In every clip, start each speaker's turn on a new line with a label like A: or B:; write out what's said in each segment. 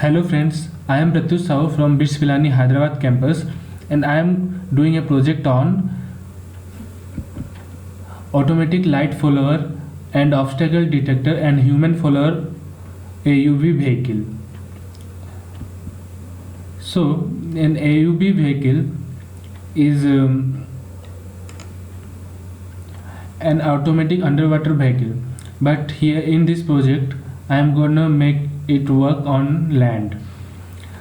A: Hello friends, I am Pratyush Sahu from BITS Pilani Hyderabad campus and I am doing a project on automatic light follower and obstacle detector and human follower AUV vehicle. So an AUV vehicle is an automatic underwater vehicle, but here in this project I am gonna make it work on land.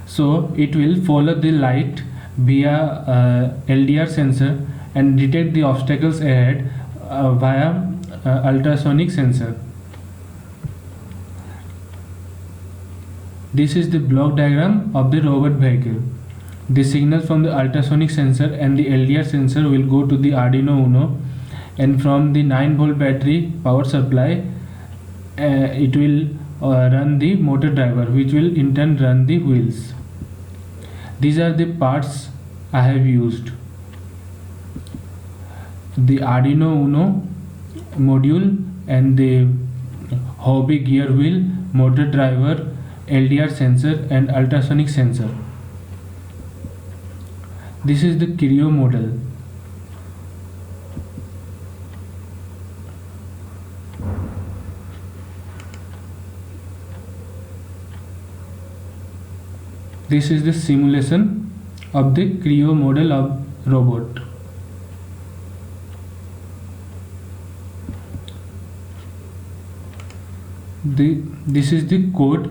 A: So it will follow the light via LDR sensor and detect the obstacles ahead via ultrasonic sensor. This is the block diagram of the robot vehicle. The signal from the ultrasonic sensor and the LDR sensor will go to the Arduino Uno, and from the 9-volt battery power supply it will run the motor driver, which will in turn run the wheels. These are the parts I have used: the Arduino Uno module and the Hobby gear wheel, motor driver, LDR sensor and ultrasonic sensor. This is the Creo model. This is the simulation of the Creo model of robot. This is the code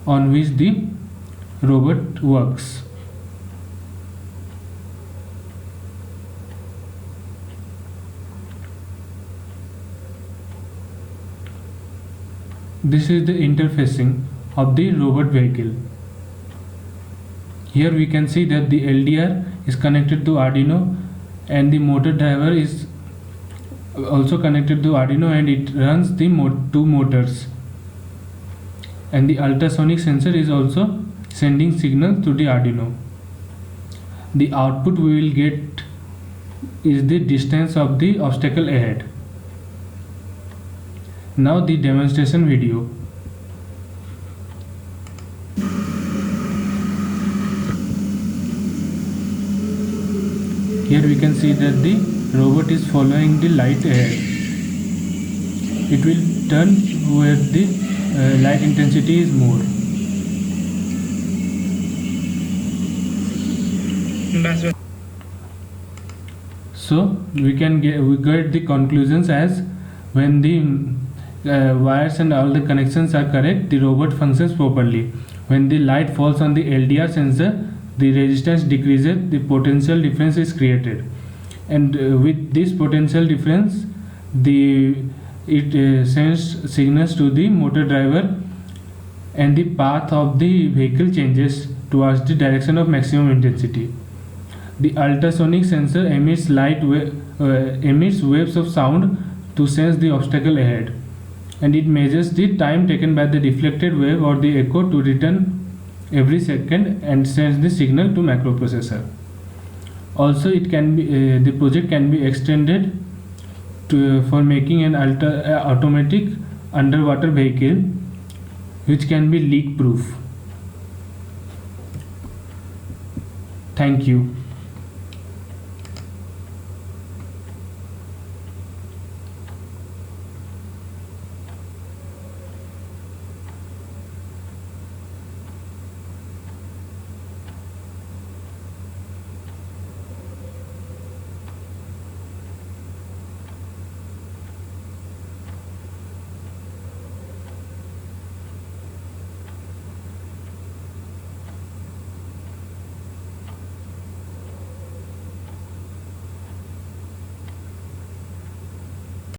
A: on which the robot works. This is the interfacing of the robot vehicle. Here we can see that the LDR is connected to Arduino and the motor driver is also connected to Arduino, and it runs the two motors, and the ultrasonic sensor is also sending signal to the Arduino. The output we will get is the distance of the obstacle ahead. Now the demonstration video. Here we can see that the robot is following the light ahead. It will turn where the light intensity is more. So we get the conclusions as: when the wires and all the connections are correct, the robot functions properly. When the light falls on the LDR sensor, the resistance decreases, the potential difference is created, and with this potential difference it sends signals to the motor driver, and the path of the vehicle changes towards the direction of maximum intensity. The ultrasonic sensor emits waves of sound to sense the obstacle ahead, and it measures the time taken by the deflected wave or the echo to return every second and sends the signal to microprocessor. Also, it can be the project can be extended for making an automatic underwater vehicle which can be leak proof. Thank you.